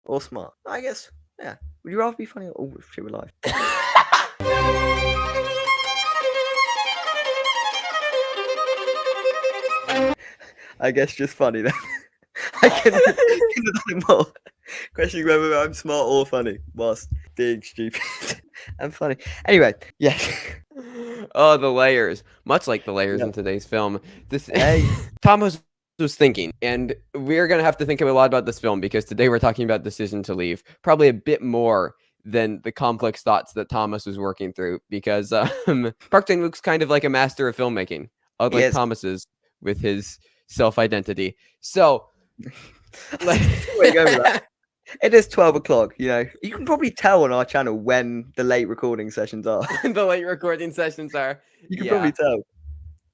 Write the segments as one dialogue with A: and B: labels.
A: or smart? I guess, yeah. Would you rather be funny or shit with life? I guess just funny then. I couldn't have done it more. Questioning whether I'm smart or funny whilst being stupid and funny. Anyway, yes.
B: Oh, the layers. Much like the layers in today's film. Thomas was thinking, and we're going to have to think a lot about this film because today we're talking about Decision to Leave, probably a bit more than the complex thoughts that Thomas was working through, because Park Chan-wook's kind of like a master of filmmaking, unlike Thomas's with his self-identity. So,
A: it is 12 o'clock, you know. You can probably tell on our channel when the late recording sessions are.
B: The late recording sessions are.
A: You can probably tell.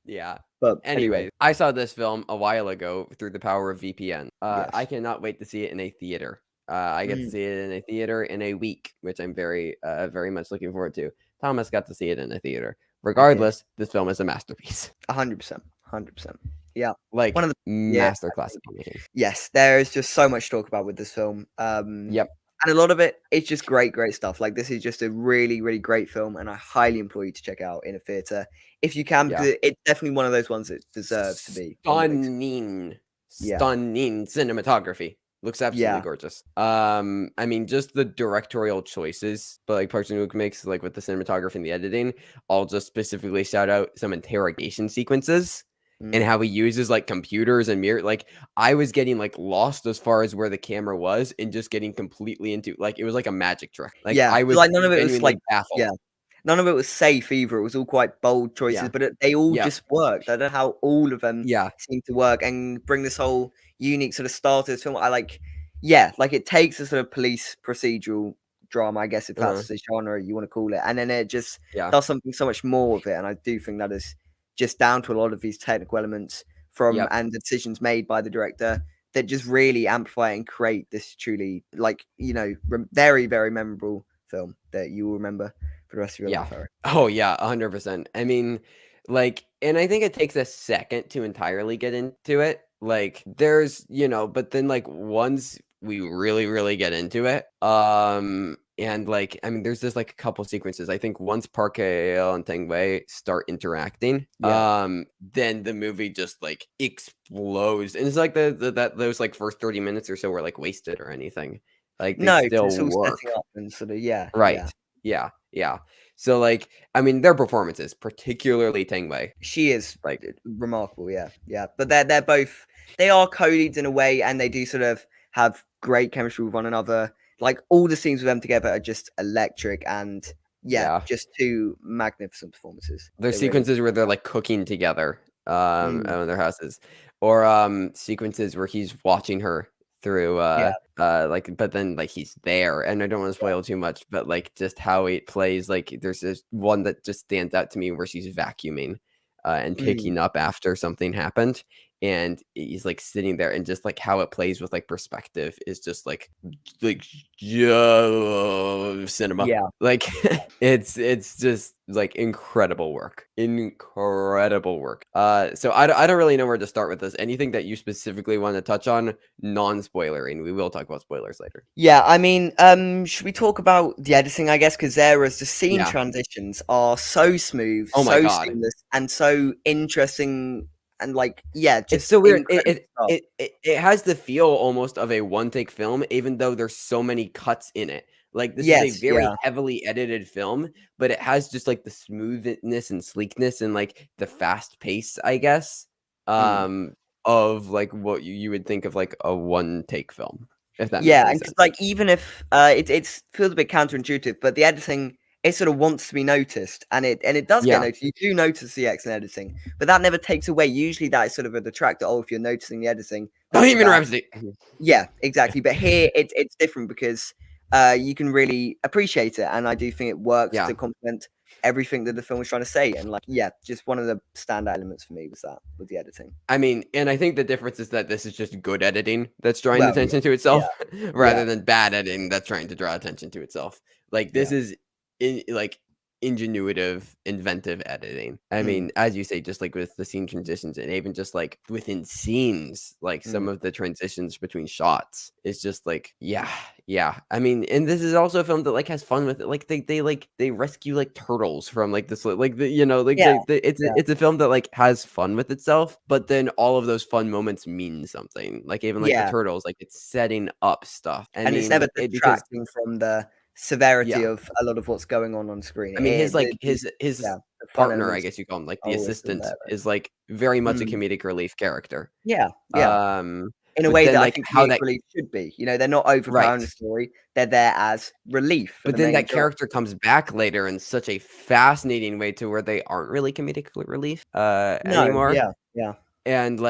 B: Yeah.
A: But
B: anyway, I saw this film a while ago through the power of VPN. I cannot wait to see it in a theater. I get to see it in a theater in a week, which I'm very much looking forward to. Thomas got to see it in a theater. Regardless, this film is a masterpiece.
A: 100%. 100%. Yeah.
B: Like one of the masterclass filmmaking.
A: Yes, there is just so much to talk about with this film.
B: Yep.
A: And a lot of it, it's just great stuff. Like, this is just a really, really great film, and I highly implore you to check out in a theater if you can, because it's definitely one of those ones that deserves to be.
B: Stunning cinematography. Looks absolutely gorgeous. I mean, just the directorial choices, but like Park Chan-wook makes, like with the cinematography and the editing, I'll just specifically shout out some interrogation sequences. And how he uses like computers and mirror. Like, I was getting like lost as far as where the camera was and just getting completely into, like, it was like a magic trick. Like, I was
A: like, none of it was like
B: baffled.
A: None of it was safe either. It was all quite bold choices, but they all just worked. I don't know how all of them seem to work and bring this whole unique sort of style to this film. Like it takes a sort of police procedural drama, I guess, if that's the genre you want to call it, and then it just does something so much more with it. And I do think that is just down to a lot of these technical elements from and the decisions made by the director that just really amplify and create this truly, like, you know, very, very memorable film that you will remember for the rest of your life.
B: Oh yeah, 100%. I mean, like, and I think it takes a second to entirely get into it. Like, there's, you know, but then like once we really, really get into it, and like, I mean, there's just like a couple sequences. I think once Park Hae-il and Tang start interacting, then the movie just like explodes. And it's like those like first 30 minutes or so were like wasted or anything. Like, they still work.
A: Setting up and sort of,
B: right. Yeah. So like, I mean, their performances, particularly Tang,
A: she is like remarkable. Yeah. But they're both, they are co-leads in a way, and they do sort of have great chemistry with one another. Like, all the scenes with them together are just electric, and just two magnificent performances.
B: There's sequences where they're like cooking together in their houses, or sequences where he's watching her through like, but then like he's there, and I don't want to spoil too much, but like just how it plays. Like, there's this one that just stands out to me where she's vacuuming and picking up after something happened, and he's like sitting there, and just like how it plays with like perspective is just like cinema. Like, it's just like incredible work. So I don't really know where to start with this. Anything that you specifically want to touch on, non-spoilering? We will talk about spoilers later.
A: I mean, should we talk about the editing, I guess, because the scene transitions are so smooth, so seamless, and so interesting. And like, just
B: it's so weird. It has the feel almost of a one-take film, even though there's so many cuts in it. Like, this is a very heavily edited film, but it has just like the smoothness and sleekness and like the fast pace, I guess, of like what you would think of like a one-take film. If that makes
A: and
B: sense.
A: Like, even if it feels a bit counterintuitive, but the editing, it sort of wants to be noticed, and it does get noticed. You do notice the excellent editing, but that never takes away. Usually that is sort of a detractor. Oh, if you're noticing the editing,
B: Bohemian Rhapsody.
A: Yeah, exactly. But here it's different because you can really appreciate it, and I do think it works to complement everything that the film was trying to say. And like, just one of the standout elements for me was the editing.
B: I mean, and I think the difference is that this is just good editing that's drawing attention to itself, rather than bad editing that's trying to draw attention to itself. Like, this is ingenuitive, inventive editing. I mean, as you say, just like with the scene transitions, and even just like within scenes, like some of the transitions between shots is just like, Yeah, I mean, and this is also a film that, like, has fun with it, like, they rescue, like, turtles from, like, this, like, like,
A: Yeah, yeah.
B: it's a film that, like, has fun with itself, but then all of those fun moments mean something, like, even, like, the
A: Yeah.
B: turtles, like, it's setting up stuff. I
A: And it's
B: mean,
A: never
B: it because
A: detracting from the severity
B: Yeah.
A: of a lot of what's going on screen.
B: I mean, his, like,
A: The
B: his
A: yeah, the fun
B: partner, I
A: elements
B: guess you call him, like,
A: are
B: the
A: always still
B: assistant
A: there,
B: is, like, very
A: though.
B: much a
A: Mm.
B: comedic relief character.
A: Yeah, yeah.
B: Um,
A: In a
B: but
A: way
B: then,
A: that I
B: like,
A: think
B: how
A: comedic
B: that
A: relief should be, you know, they're not
B: Right.
A: overpowering the story, they're there as relief for
B: But
A: the
B: then
A: main
B: that
A: drama.
B: character comes back later in such a fascinating way to where they aren't really comedic relief,
A: No,
B: anymore,
A: yeah, yeah.
B: and,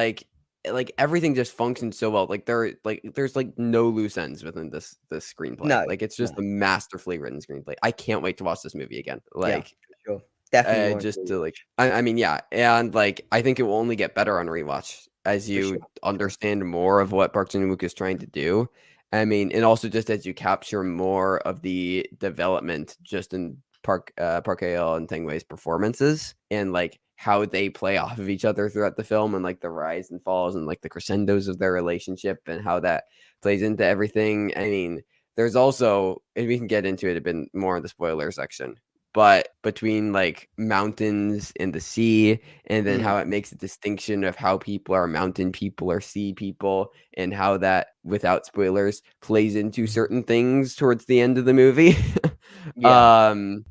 B: everything just functions so well, there's, like, no loose ends within this screenplay,
A: No,
B: like, it's just
A: no.
B: a masterfully written screenplay. I can't wait to watch this movie again,
A: Yeah, for sure. Definitely want to
B: just to,
A: rewatch.
B: I mean, yeah, and, like, I think it will only get better on rewatch as
A: For
B: you
A: sure, sure.
B: understand more of what Park Chan-wook is trying to do. I mean, and also just as you capture more of the development just in Park Hae-il and Tang Wei's performances and, like, how they play off of each other throughout the film and, like, the rise and falls and, like, the crescendos of their relationship and how that plays into everything. I mean, there's also, and we can get into it a bit more in the spoiler section, but between, like, mountains and the sea, and then
A: Mm,
B: how it makes a distinction of how people are mountain people or sea people, and how that, without spoilers, plays into certain things towards the end of the movie.
A: yeah,
B: Um,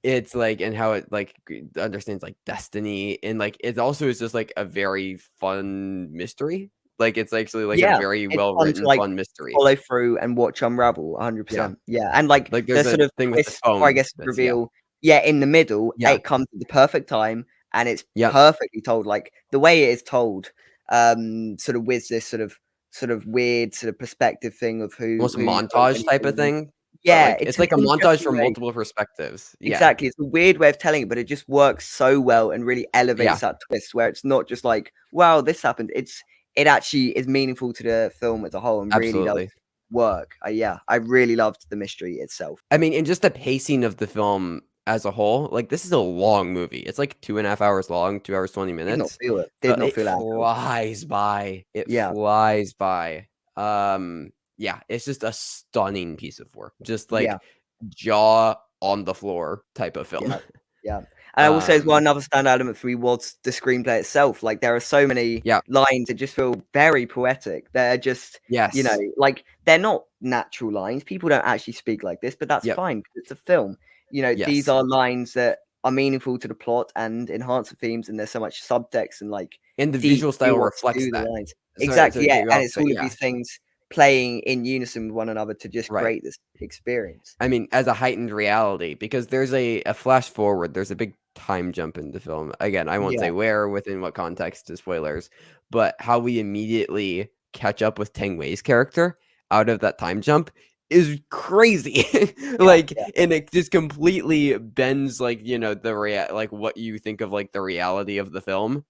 B: it's like and how it, like, understands, like, destiny, and, like, it also is just, like, a very fun mystery. Like, it's actually, like, a
A: yeah.
B: very
A: It's fun to,
B: well-written,
A: like,
B: fun mystery.
A: follow through and watch unravel
B: Yeah.
A: 100%. Yeah, and, like,
B: Like,
A: the
B: there's a
A: sort of
B: thing with the
A: twist, or I
B: phone
A: guess
B: that's yeah.
A: reveal, yeah, in the middle,
B: Yeah.
A: it comes at the perfect time, and it's
B: Yep.
A: perfectly told, like, the way it is told, sort of with this sort of weird sort of perspective thing of
B: Almost a
A: who's told
B: montage type of
A: anything.
B: thing, but,
A: Yeah,
B: like,
A: it's
B: it's
A: an
B: like a montage
A: interesting
B: from
A: way.
B: multiple perspectives. Yeah.
A: Exactly, it's a weird way of telling it, but it just works so well and really elevates
B: Yeah,
A: that twist where it's not just like, "Wow, this happened." It actually is meaningful to the film as a whole and really does
B: absolutely.
A: work. Yeah, I really loved the mystery itself.
B: I mean, and just the pacing of the film as a whole, like, this is a long movie. It's, like, 2.5 hours long, 2 hours, 20
A: Did not
B: minutes,
A: feel it. Did
B: but
A: not
B: it
A: feel it at all.
B: flies by. It
A: Yeah,
B: flies by. Yeah, it's just a stunning piece of work. Just,
A: yeah.
B: like, jaw on the floor type of film.
A: Yeah, yeah. And I will say as well,
B: Um,
A: another standout element for me was the screenplay itself. Like, there are so many
B: yeah,
A: lines that just feel very poetic. They're just, you know,
B: yes,
A: like, they're not natural lines. People don't actually speak like this, but that's
B: yep,
A: fine 'cause it's a film. You know, these
B: yes.
A: are lines that are meaningful to the plot and enhance the themes, and there's so much subtext and, like,
B: And the
A: deep
B: visual style
A: nuance
B: reflects
A: to the
B: that.
A: lines.
B: Sorry
A: Exactly,
B: to
A: yeah,
B: cut you
A: and
B: off,
A: it's
B: but
A: all of
B: yeah,
A: these things playing in unison with one another to just
B: right.
A: create this experience.
B: I mean, as a heightened reality, because there's a flash forward, there's a big time jump in the film. Again, I won't
A: Yeah,
B: say where, within what context to spoilers, but how we immediately catch up with Tang Wei's character out of that time jump is crazy.
A: yeah,
B: Like,
A: yeah,
B: and it just completely bends, like, like, what you think of, like, the reality of the film.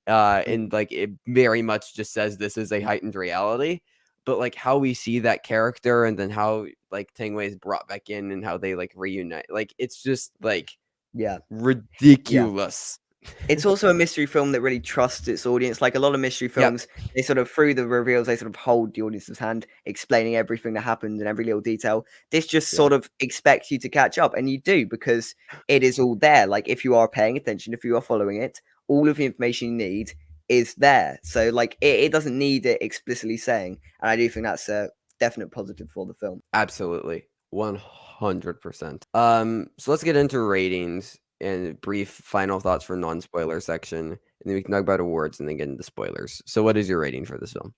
A: mm,
B: And, like, it very much just says this is a heightened reality. But, like, how we see that character and then how, like, Tang Wei is brought back in and how they, like, reunite, like, it's just, like,
A: yeah, yeah.
B: ridiculous.
A: It's also a mystery film that really trusts its audience. Like a lot of mystery
B: Yep.
A: films, they sort of through the reveals, they sort of hold the audience's hand, explaining everything that happened and every little detail. This just
B: Yeah,
A: sort of expects you to catch up, and you do because it is all there. Like if you are paying attention, if you are following it, all of the information you need is there. So like it doesn't need it explicitly saying, and I do think that's a definite positive for the film.
B: absolutely. 100%. So let's get into ratings and brief final thoughts for non-spoiler section, and then we can talk about awards and then get into spoilers. So what is your rating for this film?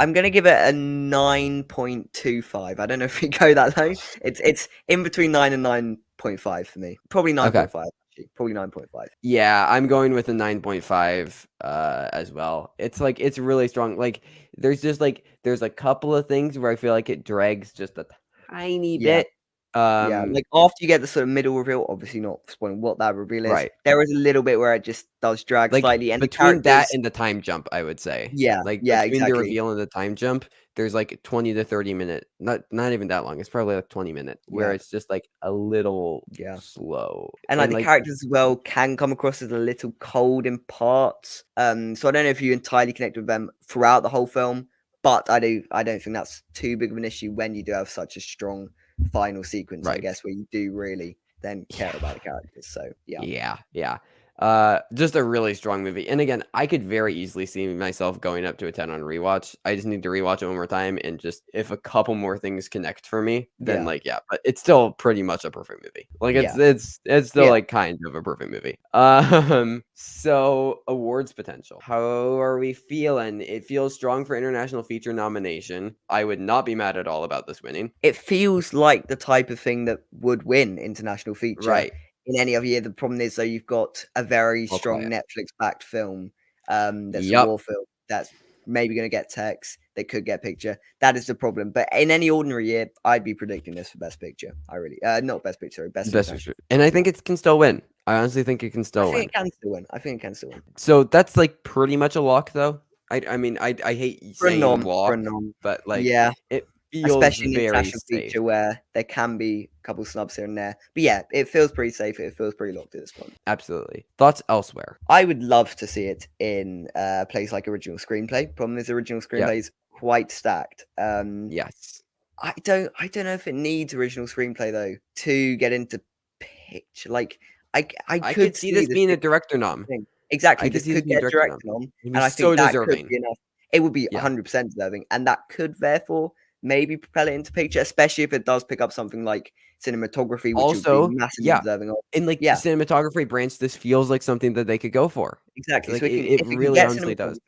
A: I'm gonna give it a 9.25. I don't know if we go that low. It's in between 9 and 9.5 for me. Probably
B: Okay.
A: 9.5, actually. Probably 9.5.
B: Yeah, I'm going with a 9.5 as well. It's like it's really strong. Like there's just like there's a couple of things where I feel like it drags just a tiny
A: Yeah,
B: bit.
A: yeah.
B: Um
A: Like after you get the sort of middle reveal, obviously not spoiling what that reveal is,
B: right.
A: there is a little bit where it just does drag
B: Like
A: slightly, and the
B: between that
A: characters.
B: and the time jump, I would say.
A: Yeah,
B: Like
A: yeah,
B: between the
A: exactly.
B: reveal and the time jump, there's like 20 to 30 minute, not even that long. It's probably like 20 minute where
A: Yeah,
B: it's just like a little
A: yeah.
B: slow.
A: And, like,
B: And
A: the
B: like
A: characters as well can come across as a little cold in parts. So I don't know if you entirely connect with them throughout the whole film, But I don't think that's too big of an issue when you do have such a strong final sequence, I guess, where you do really then care about the characters. So
B: Yeah. Just a really strong movie. And again, I could very easily see myself going up to a 10 on rewatch. I just need to rewatch it one more time, and just if a couple more things connect for me, then but it's still pretty much a perfect movie. Like it's still like kind of a perfect movie. So awards potential. How are we feeling? It feels strong for international feature nomination. I would not be mad at all about this winning.
A: It feels like the type of thing that would win international feature in any other year. The problem is, though, you've got a very strong Netflix-backed film that's a war film that's maybe going to get text. They could get picture. That is the problem. But in any ordinary year, I'd be predicting this for Best Picture. I really, not Best Picture, sorry, Best
B: Picture. And I think it can still win. I honestly think it can still win.
A: I think it can still win. I think it can still win.
B: So that's like pretty much a lock, though. I mean, I hate saying lock, but like it feels
A: especially in the
B: very
A: international
B: safe.
A: feature where there can be a couple snubs here and there. But yeah, it feels pretty safe. It feels pretty locked at this point.
B: Absolutely. Thoughts elsewhere?
A: I would love to see it in a place like original screenplay. Problem is, original screenplay is quite stacked.
B: Yes.
A: I don't know if it needs original screenplay though to get into picture. Like I could
B: see this being a director nom.
A: Exactly, this could get director nom, and I think that could be enough. It would be 100% deserving, and that could therefore maybe propel it into picture, especially if it does pick up something like cinematography, which
B: also
A: would be massively deserving of.
B: And like the cinematography branch, this feels like something that they could go for.
A: Exactly.
B: Like
A: so
B: it really honestly does.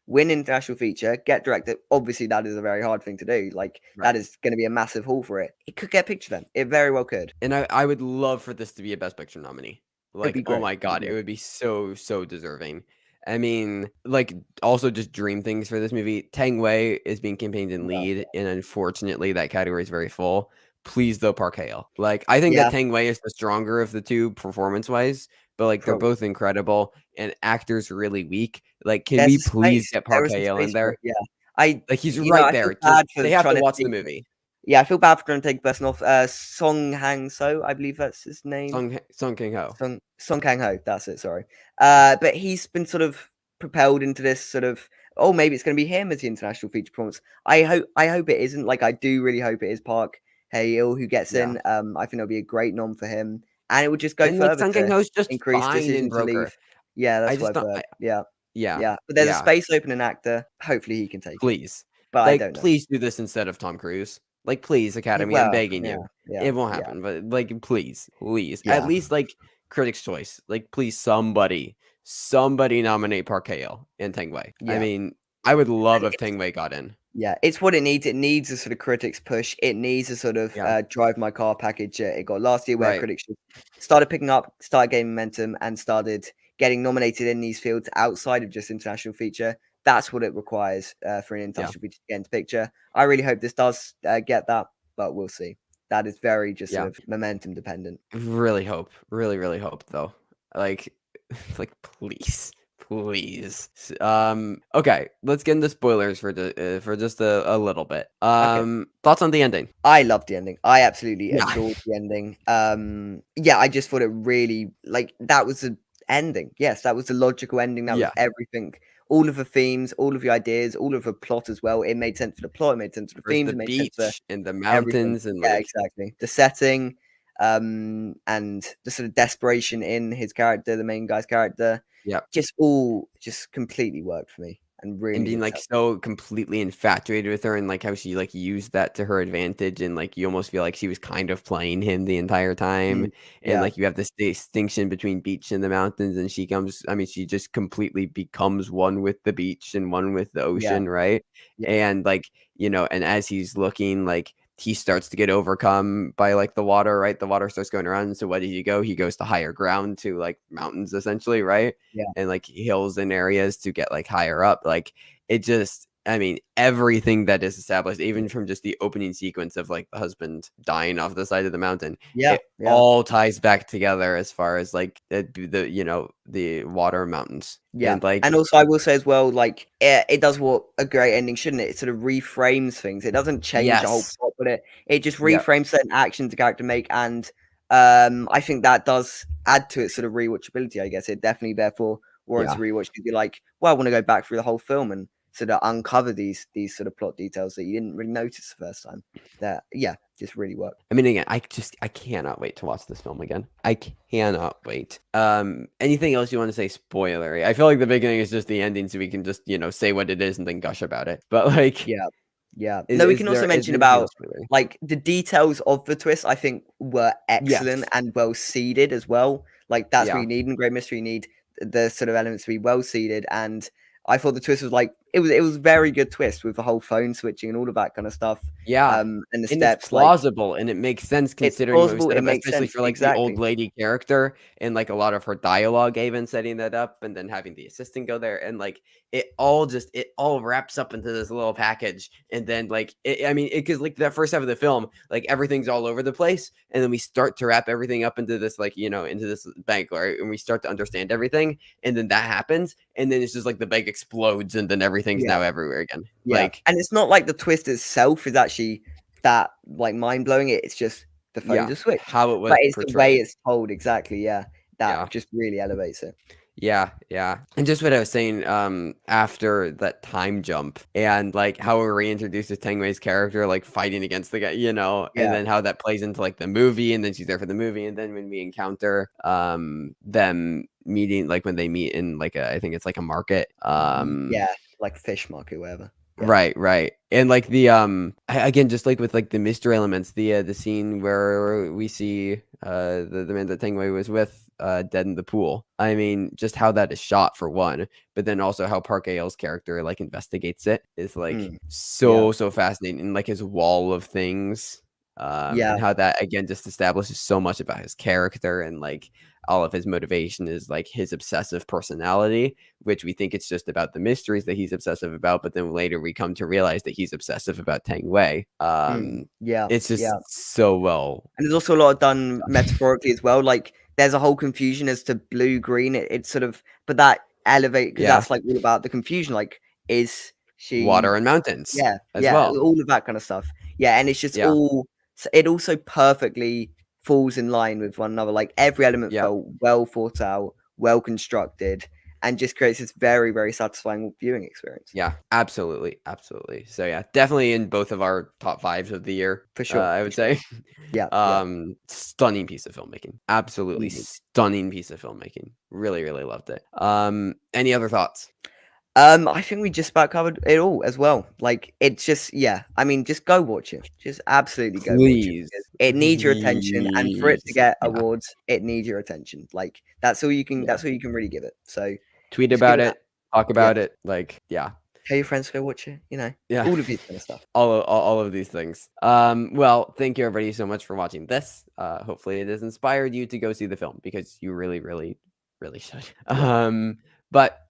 A: Win international feature, get directed. Obviously, that is a very hard thing to do. Like that is going to be a massive haul for it. It could get picture then. It very well could.
B: And I would love for this to be a Best Picture nominee. Like, oh my god, it would be so deserving. I mean, like, also just dream things for this movie. Tang Wei is being campaigned in lead, and unfortunately, that category is very full. Please, though, Park Hae-il. Like, I think that Tang Wei is the stronger of the two performance-wise, but like they're both incredible, and actors really weak. Like, can we please get Park Hae-il in there?
A: Yeah,
B: like he's right there. They have to watch the movie.
A: Yeah, I feel bad for trying to take the person off. Song Hang-so, I believe that's his name.
B: Song Kang-ho.
A: Song Kang-ho, that's it, sorry. But he's been sort of propelled into this sort of, oh, maybe it's going to be him as the international feature performance. I hope it isn't. Like, I do really hope it is Park Hae-il who gets in. I think it'll be a great nom for him. And it would just go further
B: Song Kang-ho's just
A: increase decision to leave. Yeah, that's what I've heard. Yeah. But there's a space opening actor. Hopefully he can take
B: it.
A: But
B: like,
A: I don't know.
B: Please do this instead of Tom Cruise. Like, please, Academy, I'm begging you. It won't happen, but like, please. At least like Critics' Choice. Like, please, somebody nominate Park Hae-il and Tang Wei. I mean, I would love if Tang Wei got in.
A: Yeah, it's what it needs. It needs a sort of critics push. It needs a sort of drive my car package it got last year, where critics started picking up, started gaining momentum, and started getting nominated in these fields outside of just international feature. That's what it requires for an international feature to get into picture. I really hope this does get that, but we'll see. That is very just sort of momentum dependent.
B: Really hope, really hope though. Like please. Okay, let's get into spoilers for just a little bit. Thoughts on the ending?
A: I loved the ending. I absolutely adored the ending. I just thought it really, like, that was the ending. Yes, that was the logical ending. That was everything. All of the themes, all of the ideas, all of the plot as well. It made sense for the plot. It made sense for the themes.
B: The
A: it made
B: beach
A: sense for
B: and the mountains and
A: exactly the setting, and the sort of desperation in his character, the main guy's character. Just completely worked for me. And really,
B: and being like so completely infatuated with her, and like how she like used that to her advantage, and like you almost feel like she was kind of playing him the entire time. And like you have this distinction between beach and the mountains, and she just completely becomes one with the beach and one with the ocean, right? And like, and as he's looking, like he starts to get overcome by like the water, right? The water starts going around. So what does he go? He goes to higher ground, to like mountains essentially, right? And like hills and areas to get like higher up. Like it just, everything that is established, even from just the opening sequence of like the husband dying off the side of the mountain, it all ties back together as far as like the water and mountains.
A: And also I will say as well, like it does what a great ending shouldn't it? It sort of reframes things. It doesn't change the whole plot, but it just reframes certain actions the character make, and I think that does add to its sort of rewatchability. I guess it definitely therefore warrants a rewatch, because you're like, well, I want to go back through the whole film and sort of uncover these sort of plot details that you didn't really notice the first time. That just really worked.
B: I mean, again, I cannot wait to watch this film again. I cannot wait. Anything else you want to say spoilery? I feel like the beginning is just the ending, so we can just, say what it is and then gush about it. But like,
A: yeah. No, we
B: is
A: can
B: there
A: also mention
B: anything else
A: about
B: spoilery?
A: like the details of the twist. I think were excellent
B: Yes.
A: and well seeded as well. Like that's what
B: Yeah.
A: you need in great mystery. You need the sort of elements to be well seeded, and I thought the twist was like it was very good twist with the whole phone switching and all of that kind of stuff.
B: Yeah.
A: And the
B: And it's
A: steps like
B: plausible, and it makes sense
A: it's
B: considering what we
A: plausible.
B: set
A: It
B: up,
A: makes
B: especially
A: sense
B: for, like, the old
A: exactly.
B: lady character and, like, a lot of her dialogue even setting that up and then having the assistant go there, and, like, it all wraps up into this little package, and then, like, I mean, because like, that first half of the film, like, everything's all over the place, and then we start to wrap everything up into this, like, into this bank, right? And we start to understand everything, and then that happens, and then it's just like the bank explodes, and then everything's
A: Yeah.
B: now everywhere again.
A: Yeah,
B: Like,
A: and it's not like the twist itself is actually that, like, mind-blowing, it's just the phone's
B: yeah,
A: a switch,
B: how it
A: but
B: was
A: it's the way
B: portrayed.
A: it's told, exactly, yeah, that
B: Yeah.
A: just really elevates it.
B: Yeah, yeah. And just what I was saying, after that time jump and like how we're reintroduced to Tang Wei's character, like fighting against the guy, and
A: Yeah,
B: then how that plays into like the movie, and then she's there for the movie, and then when we encounter them meeting, like when they meet in like I think it's like a market.
A: yeah, like fish market, whatever. Yeah,
B: Right, right. And like the again, just like with like the mystery elements, the scene where we see the man that Tang Wei was with dead in the pool. I mean, just how that is shot for one, but then also how Park Hae-il's character like investigates it is like
A: yeah,
B: so fascinating, and like his wall of things.
A: yeah,
B: And how that again just establishes so much about his character, and like all of his motivation is like his obsessive personality, which we think it's just about the mysteries that he's obsessive about, but then later we come to realize that he's obsessive about Tang Wei.
A: yeah,
B: It's just
A: yeah.
B: so well.
A: And there's also a lot done metaphorically as well, like, there's a whole confusion as to blue, green, it's sort of but that elevate because
B: Yeah,
A: that's, like, all about the confusion, like, is she
B: water and mountains
A: yeah,
B: as
A: yeah,
B: well.
A: all of that kind of stuff. Yeah, and it's just
B: Yeah,
A: all it also perfectly falls in line with one another, like, every element
B: yeah,
A: felt well thought out, well constructed, and just creates this very, very satisfying viewing experience.
B: yeah, absolutely, absolutely. So yeah, definitely in both of our top fives of the year,
A: For sure,
B: I
A: for
B: would
A: sure.
B: say.
A: Yeah, yeah.
B: Stunning piece of filmmaking. Absolutely
A: Indeed.
B: stunning piece of filmmaking. Really, really loved it. Any other thoughts?
A: I think we just about covered it all as well. Like, it's just yeah, I mean, just go watch it. Just absolutely go watch it
B: Please,
A: because it needs your attention, and for it to
B: please.
A: get
B: Yeah.
A: awards, it needs your attention. Like,
B: Yeah.
A: that's all you can really give it. So,
B: Tweet
A: just give
B: about
A: it that.
B: it, talk
A: Yeah.
B: about it, like, yeah.
A: Tell your friends to go watch it,
B: Yeah.
A: all of this kind of stuff.
B: All of these things. Well, thank you everybody so much for watching this. Hopefully it has inspired you to go see the film because you really, really, really should.
A: Yeah.
B: But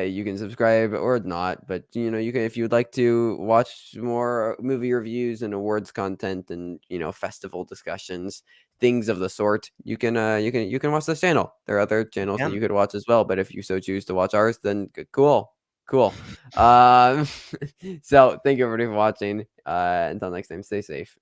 B: you can subscribe or not, but you can if you would like to watch more movie reviews and awards content and festival discussions, things of the sort, you can watch this channel. There are other channels that
A: Yeah.
B: you could watch as well, but if you so choose to watch ours, then cool. Cool. Um, so thank you everybody for watching. Until next time, stay safe.